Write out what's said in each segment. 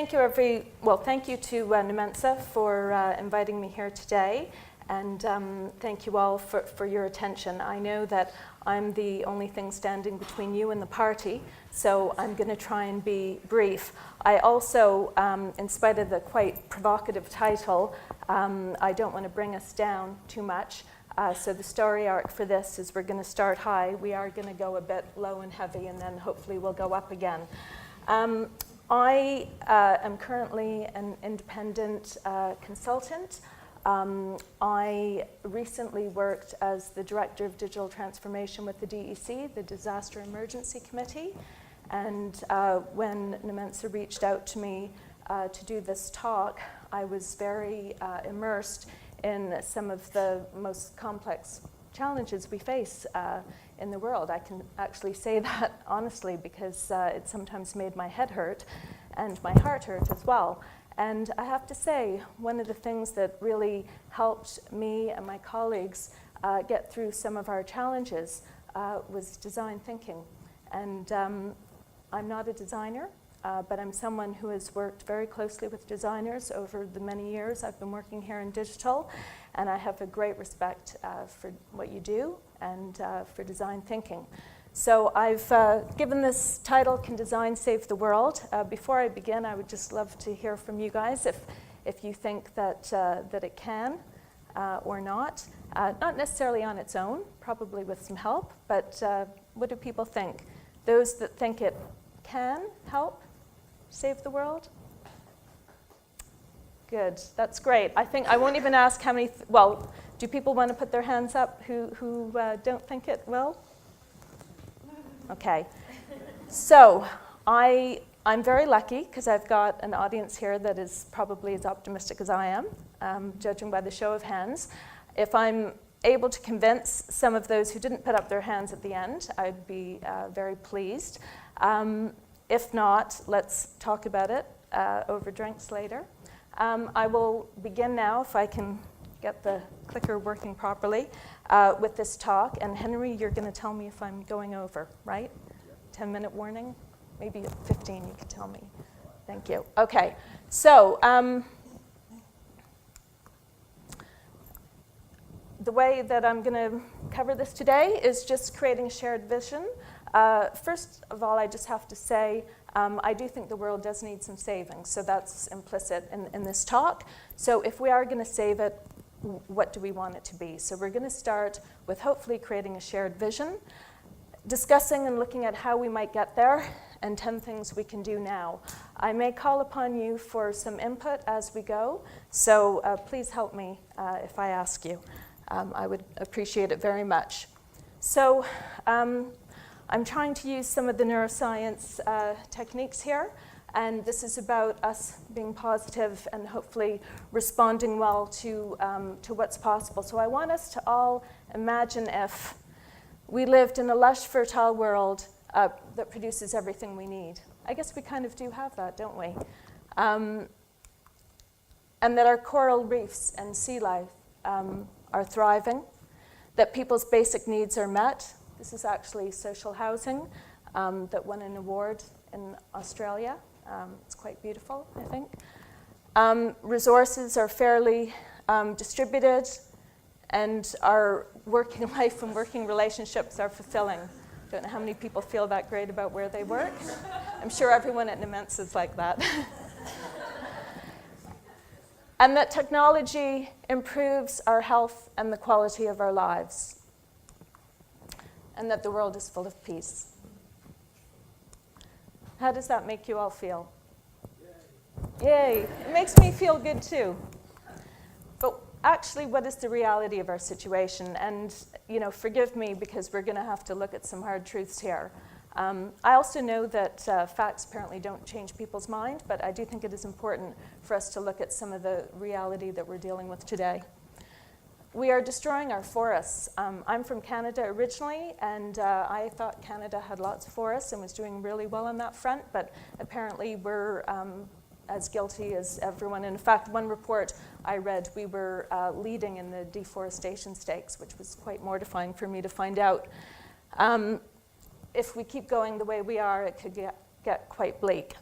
thank you to Nemensa for inviting me here today, and thank you all for your attention. I know that I'm the only thing standing between you and the party, so I'm going to try and be brief. I also, in spite of the quite provocative title, I don't want to bring us down too much. So the story arc for this is we're going to start high, we are going to go a bit low and heavy, and then hopefully we'll go up again. I am currently an independent consultant. I recently worked as the Director of Digital Transformation with the DEC, the Disaster Emergency Committee. And when Nemensa reached out to me to do this talk, I was very immersed in some of the most complex challenges we face in the world. I can actually say that honestly because it sometimes made my head hurt and my heart hurt as well. And I have to say, one of the things that really helped me and my colleagues get through some of our challenges was design thinking. And I'm not a designer, but I'm someone who has worked very closely with designers over the many years I've been working here in digital, and I have a great respect for what you do and for design thinking. So I've given this title, Can Design Save the World? Before I begin, I would just love to hear from you guys if you think that it can or not. Not necessarily on its own, probably with some help, but what do people think? Those that think it can help save the world? Good, that's great. I think I won't even ask how many, well, do people want to put their hands up who don't think it will? Okay, so I'm very lucky because I've got an audience here that is probably as optimistic as I am, judging by the show of hands. If I'm able to convince some of those who didn't put up their hands at the end, I'd be very pleased. If not, let's talk about it over drinks later. I will begin now, if I can get the clicker working properly, with this talk. And Henry, you're going to tell me if I'm going over, right? 10-minute warning? Maybe at 15 you can tell me. Thank you. Okay, so the way that I'm going to cover this today is just creating a shared vision. First of all, I just have to say, I do think the world does need some saving, so that's implicit in this talk. So if we are going to save it, what do we want it to be? So we're going to start with hopefully creating a shared vision, discussing and looking at how we might get there, and 10 things we can do now. I may call upon you for some input as we go, so please help me if I ask you. I would appreciate it very much. So I'm trying to use some of the neuroscience techniques here, and this is about us being positive and hopefully responding well to what's possible. So I want us to all imagine if we lived in a lush, fertile world that produces everything we need. I guess we kind of do have that, don't we? And that our coral reefs and sea life are thriving, that people's basic needs are met. This is actually social housing that won an award in Australia. It's quite beautiful, I think. Resources are fairly distributed, and our working life and working relationships are fulfilling. Don't know how many people feel that great about where they work. I'm sure everyone at Nemensa is like that. And that technology improves our health and the quality of our lives. And that the world is full of peace. How does that make you all feel? Yay. It makes me feel good too. But actually, what is the reality of our situation? And forgive me because we're going to have to look at some hard truths here. I also know that facts apparently don't change people's mind, but I do think it is important for us to look at some of the reality that we're dealing with today. We are destroying our forests. I'm from Canada originally, and I thought Canada had lots of forests and was doing really well on that front, but apparently we're as guilty as everyone. In fact, one report I read, we were leading in the deforestation stakes, which was quite mortifying for me to find out. If we keep going the way we are, it could get quite bleak.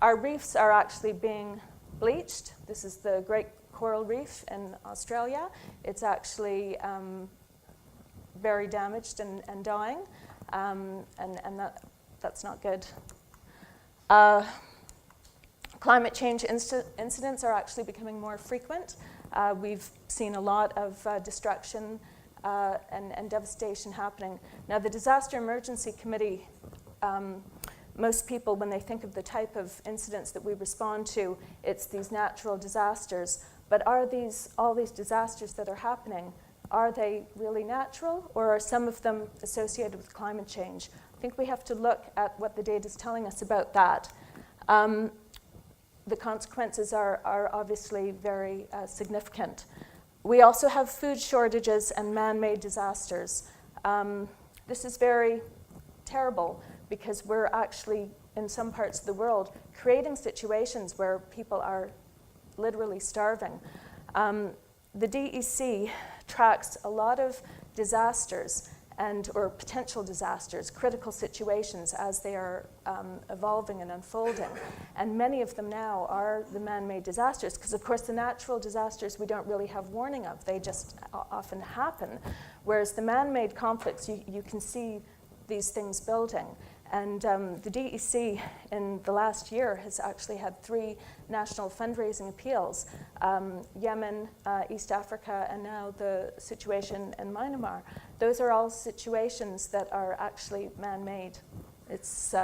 Our reefs are actually being bleached. This is the Great Coral Reef in Australia. It's actually very damaged and dying, and that's not good. Climate change incidents are actually becoming more frequent. We've seen a lot of destruction and devastation happening. Now, the Disaster Emergency Committee, most people, when they think of the type of incidents that we respond to, it's these natural disasters. But are all these disasters that are happening, are they really natural, or are some of them associated with climate change? I think we have to look at what the data is telling us about that. The consequences are obviously very significant. We also have food shortages and man-made disasters. This is very terrible because we're actually, in some parts of the world, creating situations where people are literally starving. The DEC tracks a lot of disasters or potential disasters, critical situations as they are evolving and unfolding. And many of them now are the man-made disasters, because of course the natural disasters we don't really have warning of, they just often happen. Whereas the man-made conflicts, you can see these things building. And the DEC in the last year has actually had 3 national fundraising appeals, Yemen, East Africa, and now the situation in Myanmar. Those are all situations that are actually man-made. It's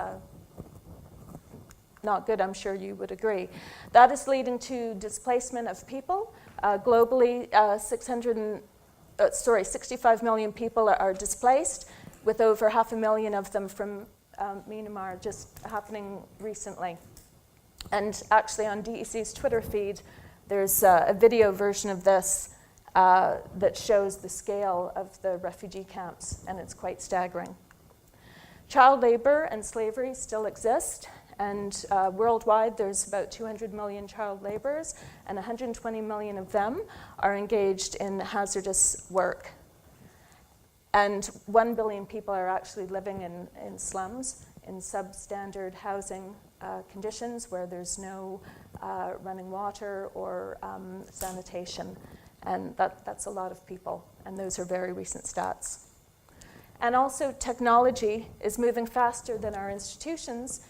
not good, I'm sure you would agree. That is leading to displacement of people. Globally, 65 million people are displaced, with over 500,000 of them from Myanmar just happening recently. And actually on DEC's Twitter feed, there's a video version of this that shows the scale of the refugee camps, and it's quite staggering. Child labor and slavery still exist, and worldwide there's about 200 million child laborers, and 120 million of them are engaged in hazardous work. And 1 billion people are actually living in slums, in substandard housing conditions where there's no running water or sanitation. And that's a lot of people, and those are very recent stats. And also technology is moving faster than our institutions,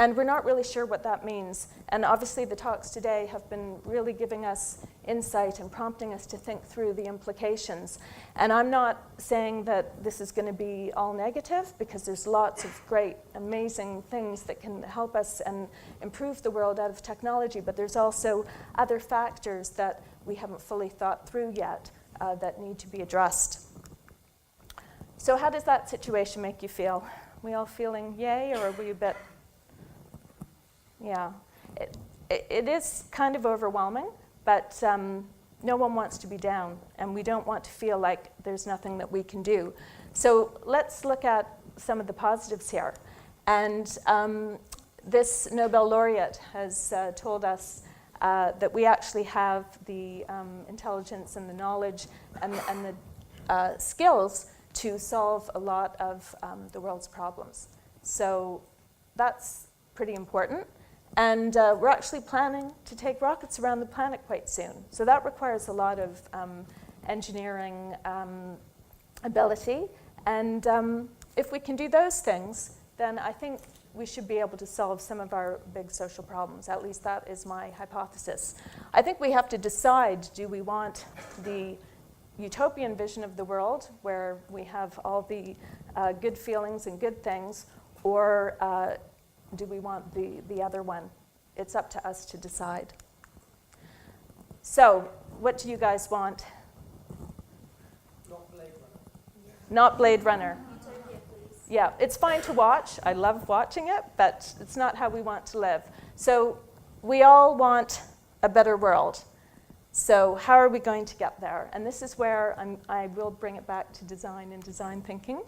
and we're not really sure what that means. And obviously the talks today have been really giving us insight and prompting us to think through the implications. And I'm not saying that this is going to be all negative, because there's lots of great, amazing things that can help us and improve the world out of technology, but there's also other factors that we haven't fully thought through yet that need to be addressed. So how does that situation make you feel? We all feeling yay, or are we a bit... Yeah, it is kind of overwhelming, but no one wants to be down, and we don't want to feel like there's nothing that we can do. So let's look at some of the positives here. And this Nobel laureate has told us that we actually have the intelligence and the knowledge and the skills to solve a lot of the world's problems. So that's pretty important. And we're actually planning to take rockets around the planet quite soon. So that requires a lot of engineering ability. And if we can do those things, then I think we should be able to solve some of our big social problems. At least that is my hypothesis. I think we have to decide, do we want the utopian vision of the world, where we have all the good feelings and good things, or do we want the other one? It's up to us to decide. So, what do you guys want? Not Blade Runner. Not Blade Runner. Utopia, please. Yeah, it's fine to watch. I love watching it, but it's not how we want to live. So, we all want a better world. So, how are we going to get there? And this is where I will bring it back to design and design thinking.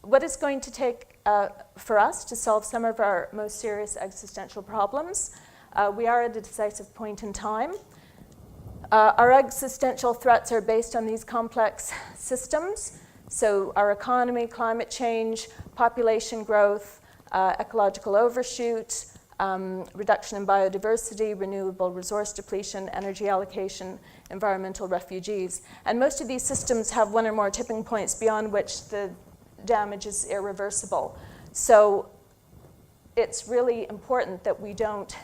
What is going to take for us to solve some of our most serious existential problems? We are at a decisive point in time. Our existential threats are based on these complex systems. So our economy, climate change, population growth, ecological overshoot, reduction in biodiversity, renewable resource depletion, energy allocation, environmental refugees. And most of these systems have one or more tipping points beyond which the damage is irreversible. So it's really important that we don't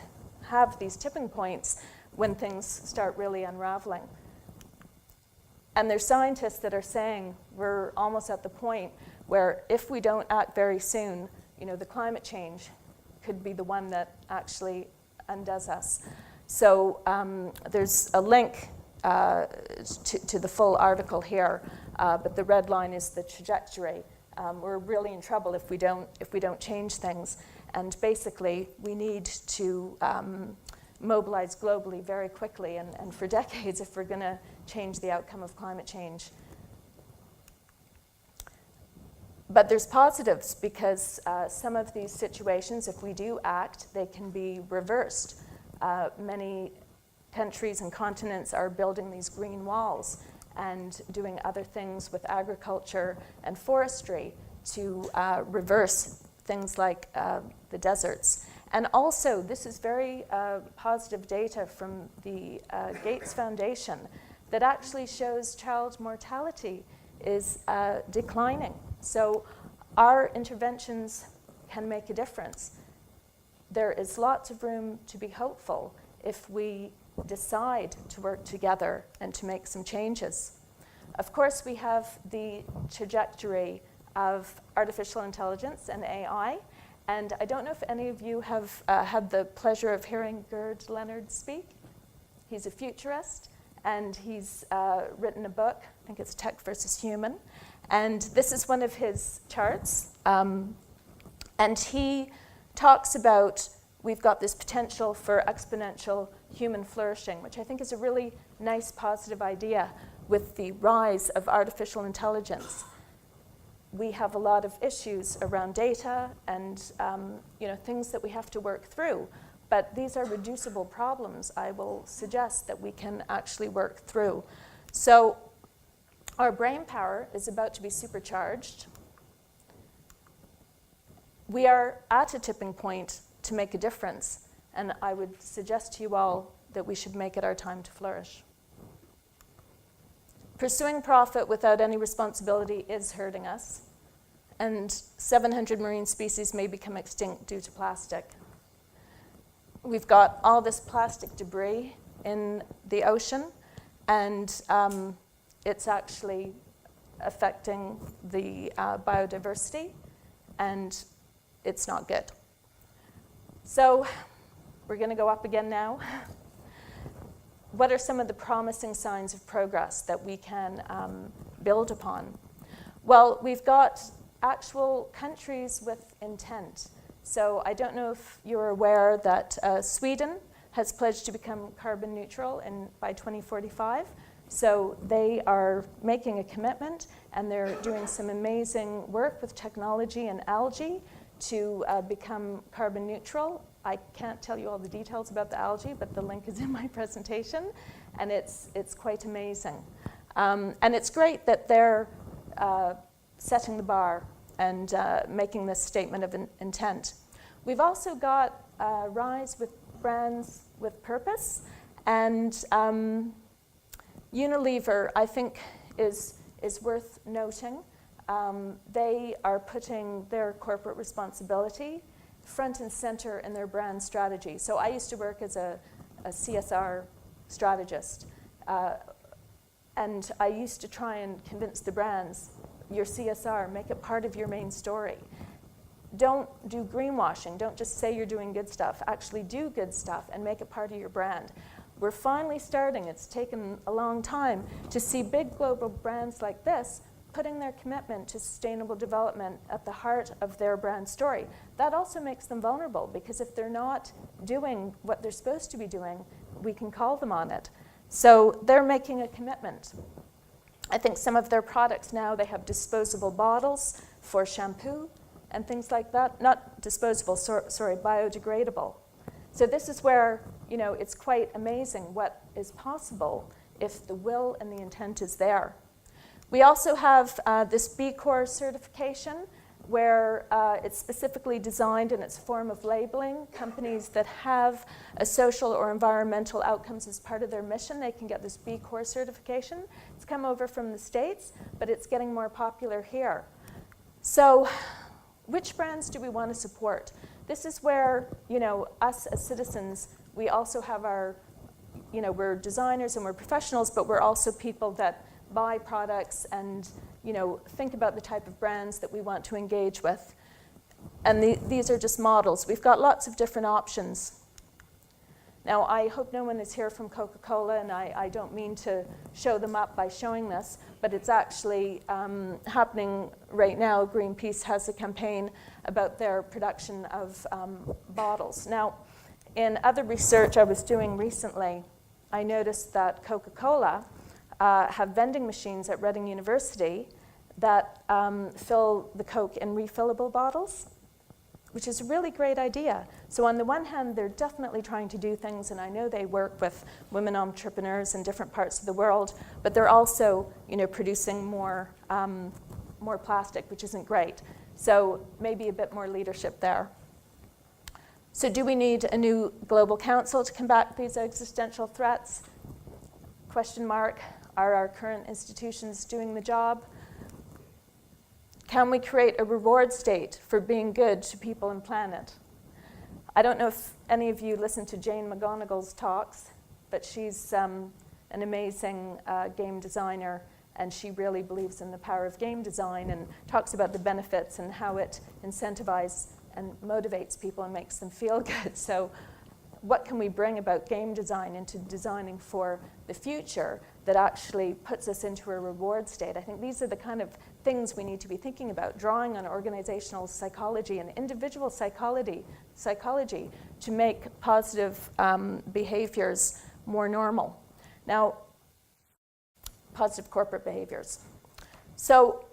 have these tipping points when things start really unraveling. And there's scientists that are saying we're almost at the point where if we don't act very soon, the climate change could be the one that actually undoes us. So there's a link to the full article here, but the red line is the trajectory. We're really in trouble if we don't change things. And basically, we need to mobilize globally very quickly and for decades if we're going to change the outcome of climate change. But there's positives because some of these situations, if we do act, they can be reversed. Many countries and continents are building these green walls and doing other things with agriculture and forestry to reverse things like the deserts. And also, this is very positive data from the Gates Foundation that actually shows child mortality is declining. So our interventions can make a difference. There is lots of room to be hopeful if we decide to work together and to make some changes. Of course, we have the trajectory of artificial intelligence and AI. And I don't know if any of you have had the pleasure of hearing Gerd Leonard speak. He's a futurist, and he's written a book, I think it's Tech versus Human. And this is one of his charts. And he talks about we've got this potential for exponential human flourishing, which I think is a really nice, positive idea with the rise of artificial intelligence. We have a lot of issues around data and things that we have to work through. But these are reducible problems, I will suggest, that we can actually work through. So our brain power is about to be supercharged. We are at a tipping point to make a difference. And I would suggest to you all that we should make it our time to flourish. Pursuing profit without any responsibility is hurting us, and 700 marine species may become extinct due to plastic. We've got all this plastic debris in the ocean, and it's actually affecting the biodiversity, and it's not good. So we're going to go up again now. What are some of the promising signs of progress that we can build upon? Well, we've got actual countries with intent. So I don't know if you're aware that Sweden has pledged to become carbon neutral by 2045. So they are making a commitment, and they're doing some amazing work with technology and algae to become carbon neutral. I can't tell you all the details about the algae, but the link is in my presentation, and it's quite amazing. And it's great that they're setting the bar and making this statement of intent. We've also got Rise with brands with purpose, and Unilever, I think, is worth noting. They are putting their corporate responsibility front and center in their brand strategy. So I used to work as a CSR strategist, and I used to try and convince the brands, your CSR, make it part of your main story. Don't do greenwashing. Don't just say you're doing good stuff. Actually do good stuff and make it part of your brand. We're finally starting, it's taken a long time, to see big global brands like this putting their commitment to sustainable development at the heart of their brand story. That also makes them vulnerable, because if they're not doing what they're supposed to be doing, we can call them on it. So they're making a commitment. I think some of their products now, they have disposable bottles for shampoo and things like that. Not disposable, sorry, biodegradable. So this is where, it's quite amazing what is possible if the will and the intent is there. We also have this B Corp certification where it's specifically designed in its form of labeling. Companies that have a social or environmental outcomes as part of their mission, they can get this B Corp certification. It's come over from the States, but it's getting more popular here. So which brands do we want to support? This is where, us as citizens, we also have our, we're designers and we're professionals, but we're also people that buy products and think about the type of brands that we want to engage with. And these are just models. We've got lots of different options. Now, I hope no one is here from Coca-Cola, and I don't mean to show them up by showing this, but it's actually happening right now. Greenpeace has a campaign about their production of bottles. Now, in other research I was doing recently, I noticed that Coca-Cola have vending machines at Reading University that fill the Coke in refillable bottles, which is a really great idea. So on the one hand, they're definitely trying to do things, and I know they work with women entrepreneurs in different parts of the world, but they're also, producing more plastic, which isn't great. So maybe a bit more leadership there. So do we need a new global council to combat these existential threats? Question mark. Are our current institutions doing the job? Can we create a reward state for being good to people and planet? I don't know if any of you listen to Jane McGonigal's talks, but she's an amazing game designer, and she really believes in the power of game design and talks about the benefits and how it incentivizes and motivates people and makes them feel good. So what can we bring about game design into designing for the future that actually puts us into a reward state? I think these are the kind of things we need to be thinking about, drawing on organizational psychology and individual psychology to make positive behaviors more normal. Now, positive corporate behaviors. So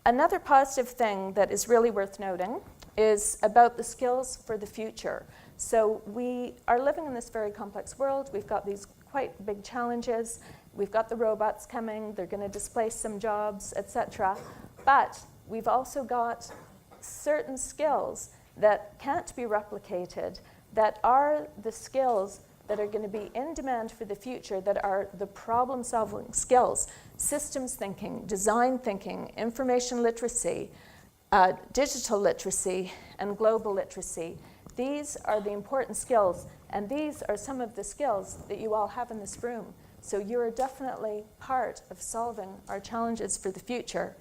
another positive thing that is really worth noting is about the skills for the future. So we are living in this very complex world. We've got these quite big challenges. We've got the robots coming. They're going to displace some jobs, etc. But we've also got certain skills that can't be replicated, that are the skills that are going to be in demand for the future, that are the problem-solving skills: systems thinking, design thinking, information literacy, digital literacy, and global literacy. These are the important skills, and these are some of the skills that you all have in this room. So you're definitely part of solving our challenges for the future.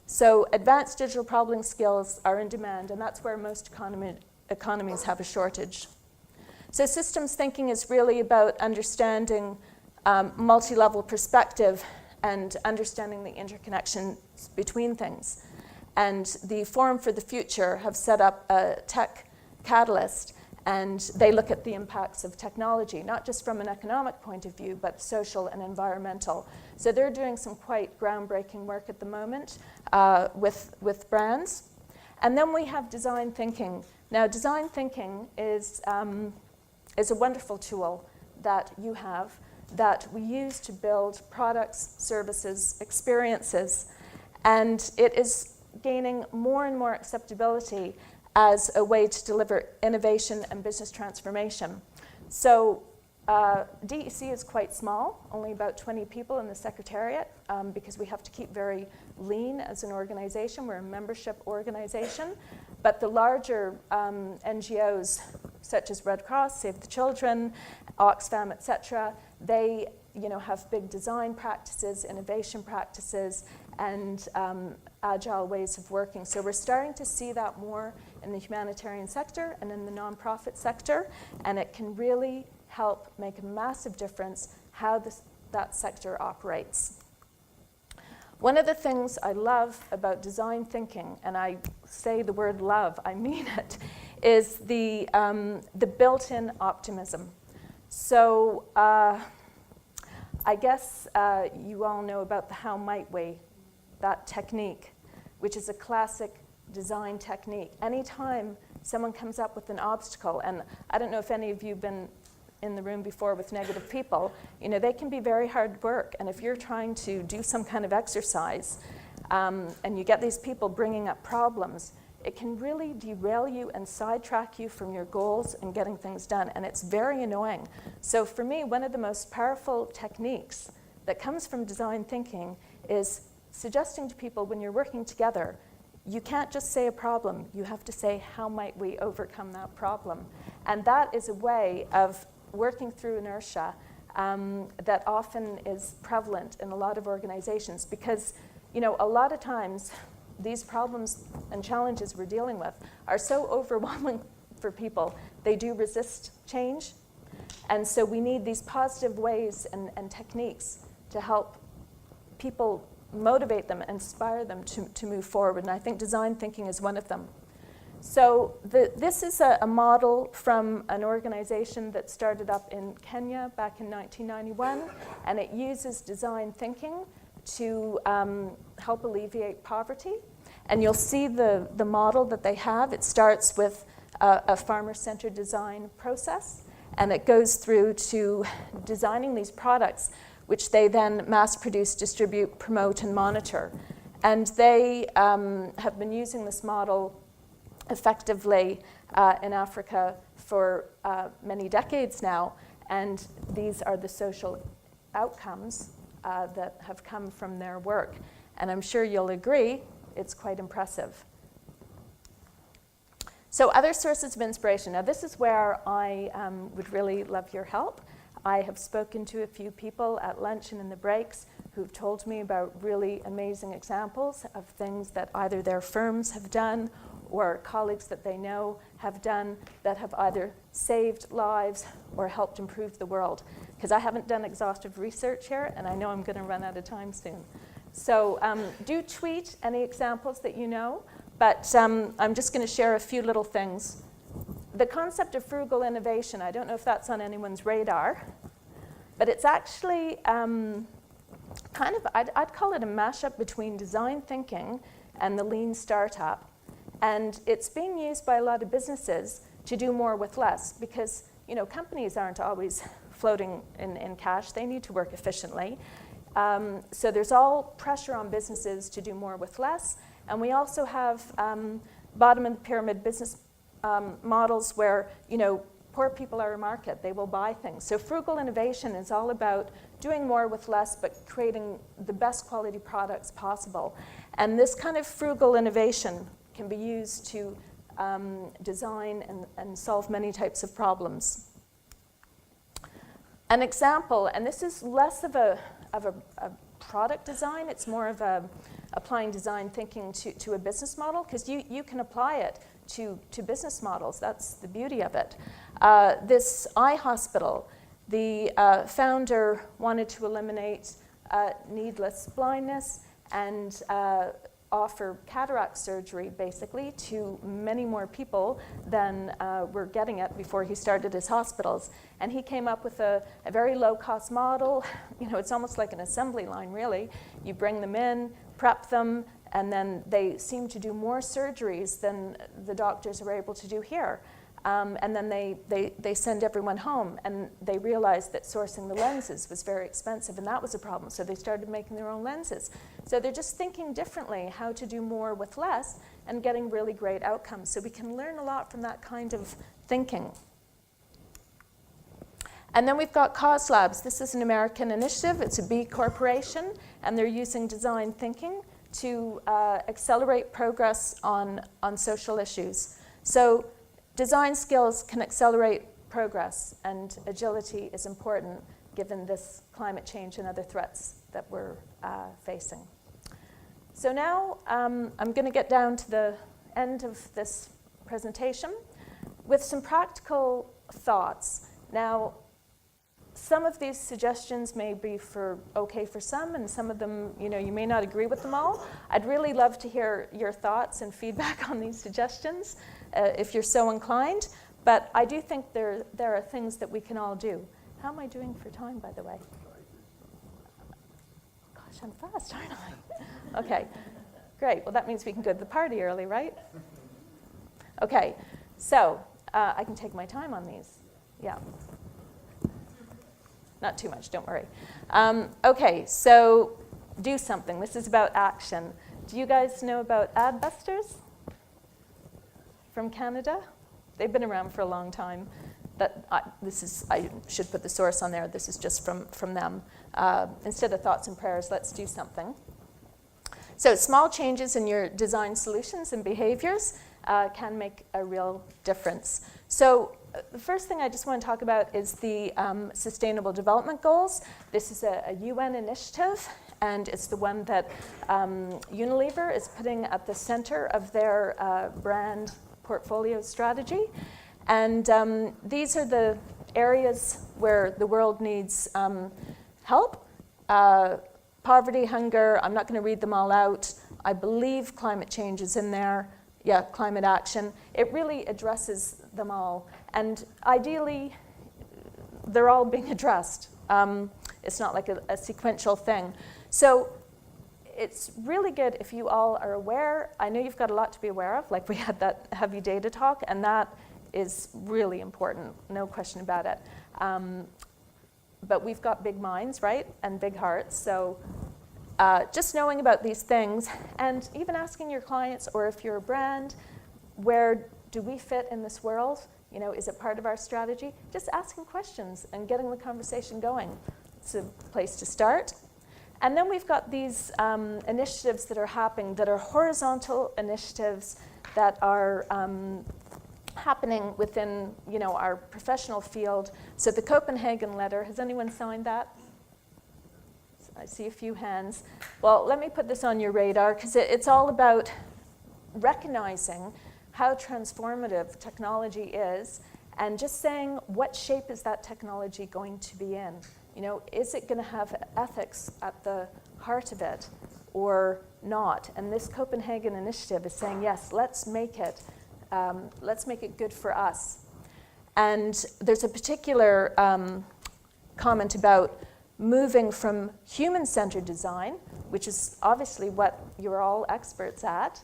So advanced digital problem skills are in demand, and that's where most economies have a shortage. So systems thinking is really about understanding multi-level perspective and understanding the interconnections between things. And the Forum for the Future have set up a tech catalyst, and they look at the impacts of technology, not just from an economic point of view, but social and environmental. So they're doing some quite groundbreaking work at the moment with brands. And then we have design thinking. Now, design thinking is a wonderful tool that you have that we use to build products, services, experiences, and it is gaining more and more acceptability as a way to deliver innovation and business transformation. So DEC is quite small, only about 20 people in the Secretariat, because we have to keep very lean as an organization. We're a membership organization. But the larger NGOs, such as Red Cross, Save the Children, Oxfam, etc., they have big design practices, innovation practices, and agile ways of working. So we're starting to see that more in the humanitarian sector and in the nonprofit sector, and it can really help make a massive difference how that sector operates. One of the things I love about design thinking, and I say the word love, I mean it, is the built-in optimism. So I guess you all know about the how might we, that technique, which is a classic design technique. Anytime someone comes up with an obstacle, and I don't know if any of you have been in the room before with negative people, they can be very hard work. And if you're trying to do some kind of exercise, and you get these people bringing up problems, it can really derail you and sidetrack you from your goals and getting things done, and it's very annoying. So for me, one of the most powerful techniques that comes from design thinking is suggesting to people when you're working together, you can't just say a problem, you have to say, how might we overcome that problem? And that is a way of working through inertia that often is prevalent in a lot of organizations, because a lot of times these problems and challenges we're dealing with are so overwhelming for people, they do resist change. And so we need these positive ways and techniques to help people, motivate them, inspire them to move forward. And I think design thinking is one of them. So this is a model from an organization that started up in Kenya back in 1991, and it uses design thinking to help alleviate poverty. And you'll see the model that they have. It starts with a farmer-centered design process, and it goes through to designing these products, which they then mass produce, distribute, promote, and monitor. And they have been using this model effectively in Africa for many decades now, and these are the social outcomes that have come from their work. And I'm sure you'll agree, it's quite impressive. So other sources of inspiration. Now this is where I would really love your help. I have spoken to a few people at lunch and in the breaks who've told me about really amazing examples of things that either their firms have done or colleagues that they know have done that have either saved lives or helped improve the world. Because I haven't done exhaustive research here, and I know I'm going to run out of time soon. So do tweet any examples that you know, but I'm just going to share a few little things. The concept of frugal innovation, I don't know if that's on anyone's radar, but it's actually kind of, I'd call it a mashup between design thinking and the lean startup. And it's being used by a lot of businesses to do more with less, because companies aren't always floating in cash. They need to work efficiently. So there's all pressure on businesses to do more with less. And we also have bottom of the pyramid business models where poor people are a market. They will buy things. So frugal innovation is all about doing more with less, but creating the best quality products possible. And this kind of frugal innovation can be used to design and solve many types of problems. An example, and this is less of a product design, it's more of applying design thinking to a business model, because you can apply it to business models. That's the beauty of it. This eye hospital, the founder wanted to eliminate needless blindness and offer cataract surgery, basically, to many more people than were getting it before he started his hospitals. And he came up with a very low-cost model. It's almost like an assembly line, really. You bring them in, prep them, and then they seem to do more surgeries than the doctors are able to do here. And then they send everyone home, and they realized that sourcing the lenses was very expensive, and that was a problem. So they started making their own lenses. So they're just thinking differently how to do more with less and getting really great outcomes. So we can learn a lot from that kind of thinking. And then we've got Cause Labs. This is an American initiative. It's a B corporation, and they're using design thinking to accelerate progress on social issues. So design skills can accelerate progress, and agility is important given this climate change and other threats that we're facing. So now I'm going to get down to the end of this presentation with some practical thoughts. Now, some of these suggestions may be okay for some, and some of them, you may not agree with them all. I'd really love to hear your thoughts and feedback on these suggestions, if you're so inclined. But I do think there are things that we can all do. How am I doing for time, by the way? Gosh, I'm fast, aren't I? Okay, great. Well, that means we can go to the party early, right? Okay, so I can take my time on these. Yeah. Not too much, don't worry. Okay, so do something. This is about action. Do you guys know about Adbusters from Canada? They've been around for a long time. I should put the source on there. This is just from them. Instead of thoughts and prayers, let's do something. So small changes in your design solutions and behaviors can make a real difference. So the first thing I just want to talk about is the Sustainable Development Goals. This is a UN initiative, and it's the one that Unilever is putting at the center of their brand portfolio strategy. And these are the areas where the world needs help. Poverty, hunger, I'm not going to read them all out. I believe climate change is in there. Yeah, climate action. It really addresses them all. And ideally, they're all being addressed. It's not like a sequential thing. So it's really good if you all are aware. I know you've got a lot to be aware of, like we had that heavy data talk, and that is really important, no question about it. But we've got big minds, right, and big hearts. So just knowing about these things, and even asking your clients, or if you're a brand, where do we fit in this world? You know, is it part of our strategy? Just asking questions and getting the conversation going. It's a place to start. And then we've got these initiatives that are happening, that are horizontal initiatives that are happening within, you know, our professional field. So the Copenhagen letter, has anyone signed that? I see a few hands. Well, let me put this on your radar, because it's all about recognizing how transformative technology is, and just saying, what shape is that technology going to be in? You know, is it going to have ethics at the heart of it, or not? And this Copenhagen Initiative is saying, yes, let's make it good for us. And there's a particular comment about moving from human-centered design, which is obviously what you're all experts at,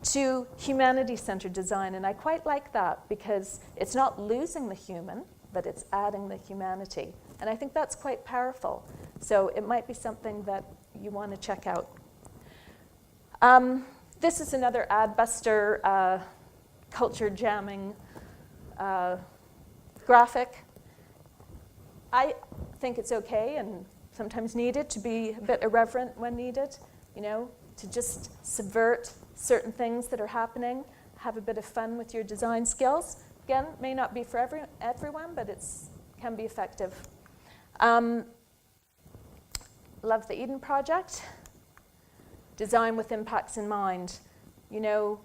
to humanity-centered design. And I quite like that, because it's not losing the human, but it's adding the humanity. And I think that's quite powerful. So it might be something that you want to check out. This is another Adbuster culture jamming graphic. I think it's okay and sometimes needed to be a bit irreverent when needed, you know, to just subvert certain things that are happening, have a bit of fun with your design skills. Again, may not be for everyone, but it can be effective. Love the Eden Project. Design with impacts in mind. You know,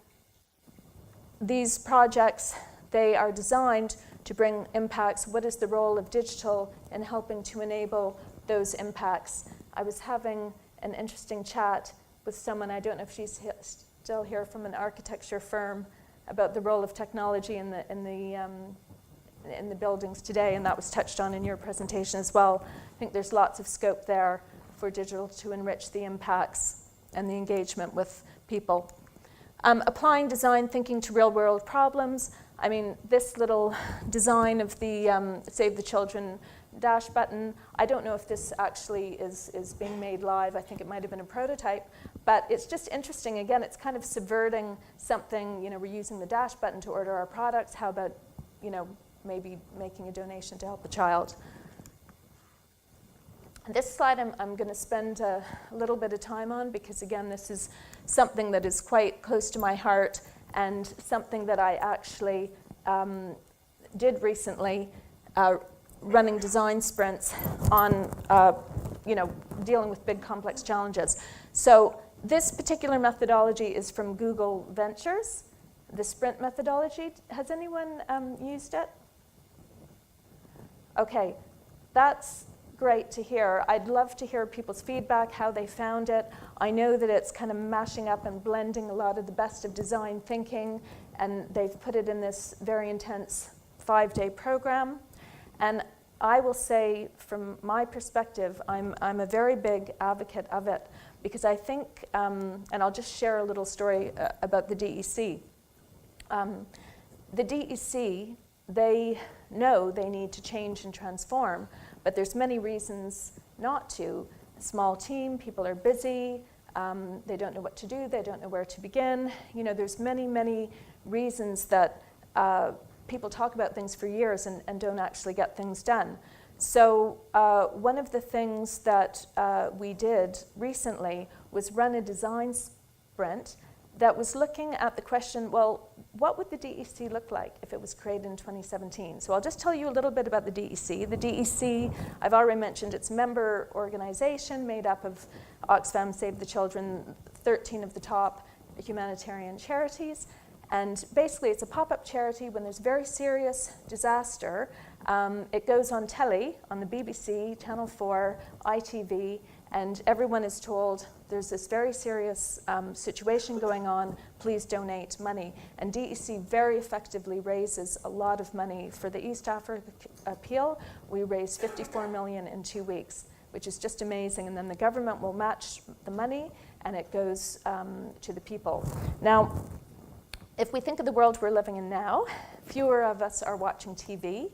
these projects, they are designed to bring impacts. What is the role of digital in helping to enable those impacts? I was having an interesting chat with someone, I don't know if she's still here, from an architecture firm, about the role of technology in the buildings today, and that was touched on in your presentation as well. I think there's lots of scope there for digital to enrich the impacts and the engagement with people. Applying design thinking to real-world problems. I mean, this little design of the Save the Children dash button, I don't know if this actually is being made live. I think it might have been a prototype, but it's just interesting. Again, it's kind of subverting something. You know, we're using the dash button to order our products. How about, you know, maybe making a donation to help a child? This slide I'm going to spend a little bit of time on, because again, this is something that is quite close to my heart, and something that I actually did recently, running design sprints on, you know, dealing with big complex challenges. So this particular methodology is from Google Ventures, the sprint methodology. Has anyone used it? Okay, that's great to hear. I'd love to hear people's feedback, how they found it. I know that it's kind of mashing up and blending a lot of the best of design thinking, and they've put it in this very intense 5-day program. And I will say, from my perspective, I'm a very big advocate of it, because I think, and I'll just share a little story about the DEC. The DEC, they know they need to change and transform, but there's many reasons not to. A small team, people are busy, They don't know what to do. They don't know where to begin. You know, there's many, many reasons that people talk about things for years and don't actually get things done. So one of the things that we did recently was run a design sprint that was looking at the question, well, what would the DEC look like if it was created in 2017? So I'll just tell you a little bit about the DEC. The DEC, I've already mentioned, it's a member organization made up of Oxfam, Save the Children, 13 of the top humanitarian charities. And basically, it's a pop-up charity when there's very serious disaster. It goes on telly, on the BBC, Channel 4, ITV, and everyone is told there's this very serious situation going on, please donate money. And DEC very effectively raises a lot of money. For the East Africa appeal, we raised 54 million in 2 weeks, which is just amazing. And then the government will match the money, and it goes to the people. Now, if we think of the world we're living in now, fewer of us are watching TV.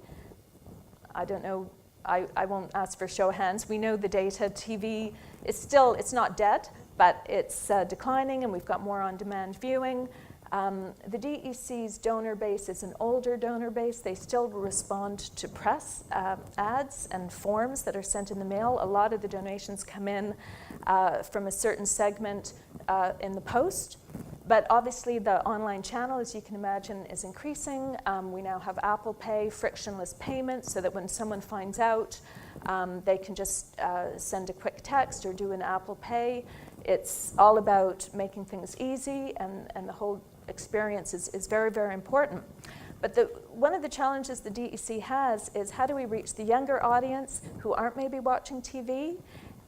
I don't know, I won't ask for a show of hands. We know the data. TV is still, it's not dead, but it's declining, and we've got more on-demand viewing. The DEC's donor base is an older donor base. They still respond to press ads and forms that are sent in the mail. A lot of the donations come in from a certain segment in the post. But obviously the online channel, as you can imagine, is increasing. We now have Apple Pay, frictionless payments, so that when someone finds out, they can just send a quick text or do an Apple Pay. It's all about making things easy, and the whole experience is very, very important. But one of the challenges the DEC has is how do we reach the younger audience who aren't maybe watching TV?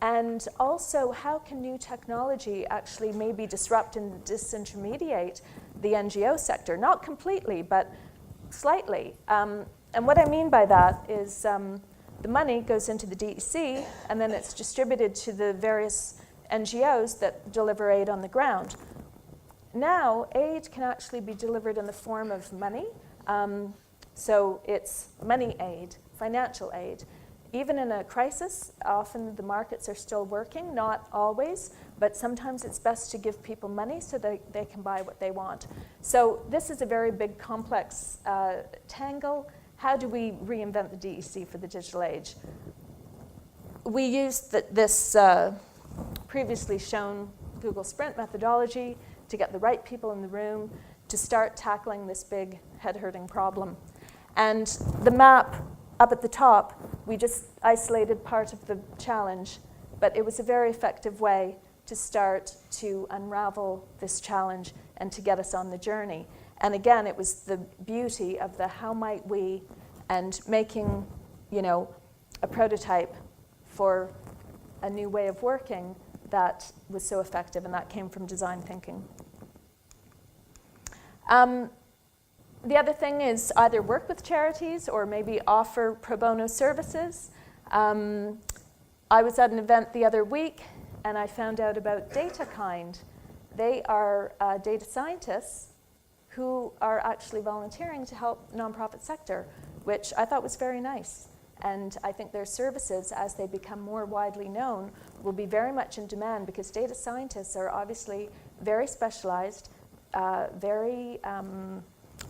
And also, how can new technology actually maybe disrupt and disintermediate the NGO sector? Not completely, but slightly. And what I mean by that is the money goes into the DEC, and then it's distributed to the various NGOs that deliver aid on the ground. Now, aid can actually be delivered in the form of money. So it's money aid, financial aid. Even in a crisis, often the markets are still working, not always, but sometimes it's best to give people money so that they can buy what they want. So this is a very big, complex tangle. How do we reinvent the DEC for the digital age? We used this previously shown Google Sprint methodology to get the right people in the room to start tackling this big head-hurting problem. And the map up at the top, we just isolated part of the challenge, but it was a very effective way to start to unravel this challenge and to get us on the journey. And again, it was the beauty of the how might we, and making, you know, a prototype for a new way of working that was so effective, and that came from design thinking. The other thing is either work with charities or maybe offer pro bono services. I was at an event the other week, and I found out about DataKind. They are data scientists who are actually volunteering to help nonprofit sector, which I thought was very nice. And I think their services, as they become more widely known, will be very much in demand, because data scientists are obviously very specialized, very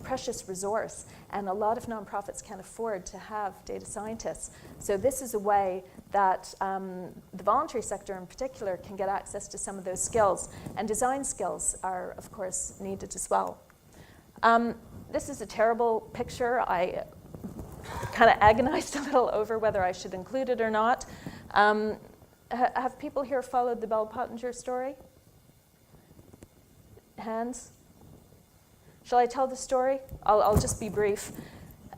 precious resource, and a lot of nonprofits can't afford to have data scientists. So this is a way that the voluntary sector in particular can get access to some of those skills, and design skills are, of course, needed as well. This is a terrible picture. I kind of agonized a little over whether I should include it or not. Have people here followed the Bell Pottinger story? Hands? Shall I tell the story? I'll just be brief.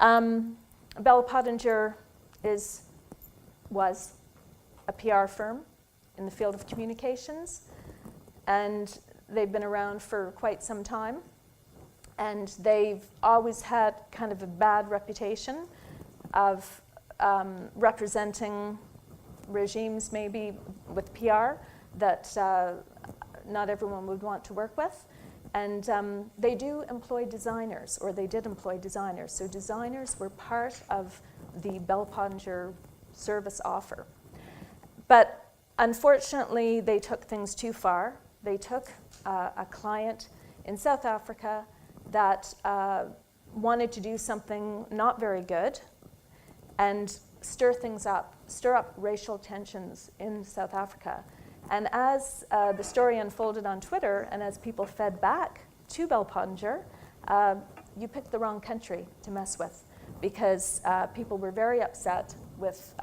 Bell Pottinger was a PR firm in the field of communications, and they've been around for quite some time, and they've always had kind of a bad reputation of representing regimes maybe with PR that not everyone would want to work with. And they do employ designers, or they did employ designers. So designers were part of the Bell Pottinger service offer. But Unfortunately, they took things too far. They took a client in South Africa that wanted to do something not very good and stir up racial tensions in South Africa. And as the story unfolded on Twitter, and as people fed back to Bell Pottinger, you picked the wrong country to mess with, because people were very upset with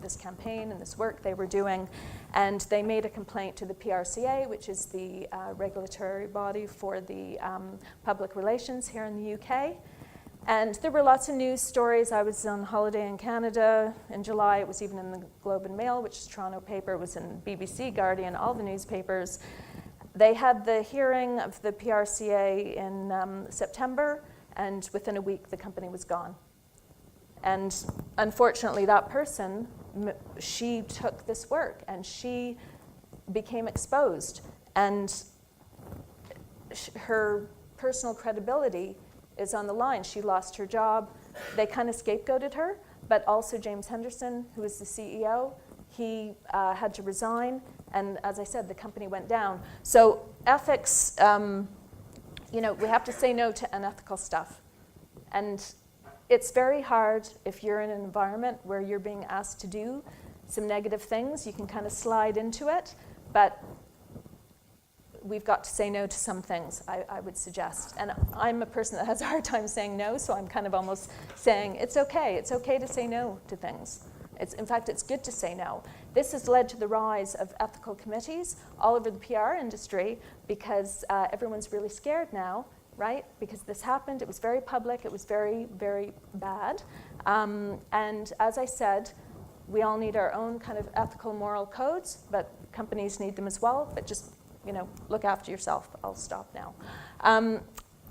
this campaign and this work they were doing, and they made a complaint to the PRCA, which is the regulatory body for the public relations here in the UK. And there were lots of news stories. I was on holiday in Canada in July. It was even in the Globe and Mail, which is a Toronto paper. It was in BBC, Guardian, all the newspapers. They had the hearing of the PRCA in September, and within a week, the company was gone. And unfortunately, that person, she took this work, and she became exposed. And her personal credibility is on the line. She lost her job. They kind of scapegoated her, but also James Henderson, who was the CEO, he had to resign, and as I said, the company went down. So ethics, we have to say no to unethical stuff. And it's very hard if you're in an environment where you're being asked to do some negative things. You can kind of slide into it, but we've got to say no to some things, I would suggest. And I'm a person that has a hard time saying no, so I'm kind of almost saying it's okay. It's okay to say no to things. In fact, it's good to say no. This has led to the rise of ethical committees all over the PR industry, because everyone's really scared now, right? Because this happened, it was very public, it was very, very bad. And as I said, we all need our own kind of ethical, moral codes, but companies need them as well. But just look after yourself. I'll stop now.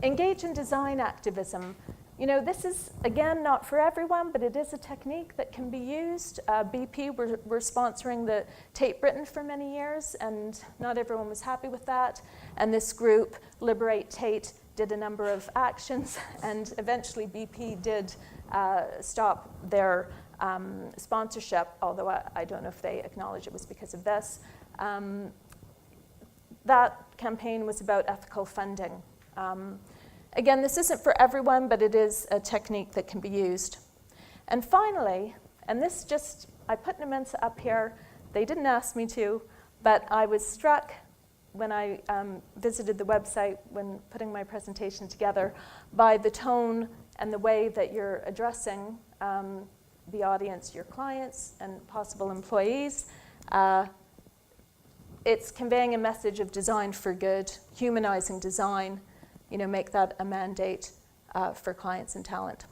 Engage in design activism. This is, again, not for everyone, but it is a technique that can be used. BP were sponsoring the Tate Britain for many years, and not everyone was happy with that. And this group, Liberate Tate, did a number of actions, and eventually BP did stop their sponsorship, although I don't know if they acknowledge it was because of this. That campaign was about ethical funding. Again, this isn't for everyone, but it is a technique that can be used. And finally, and this I put Numensa up here. They didn't ask me to, but I was struck when I visited the website when putting my presentation together by the tone and the way that you're addressing the audience, your clients, and possible employees. It's conveying a message of design for good, humanizing design, make that a mandate for clients and talent.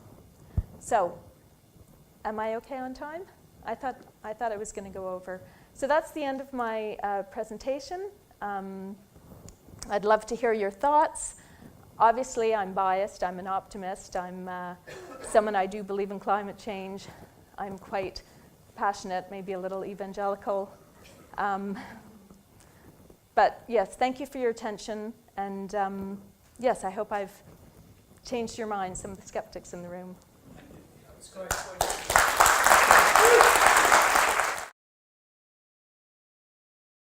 So, am I okay on time? I thought I was going to go over. So that's the end of my presentation. I'd love to hear your thoughts. Obviously, I'm biased. I'm an optimist. I'm someone I do believe in climate change. I'm quite passionate, maybe a little evangelical. But yes, thank you for your attention. And yes, I hope I've changed your mind, some of the skeptics in the room. Thank you.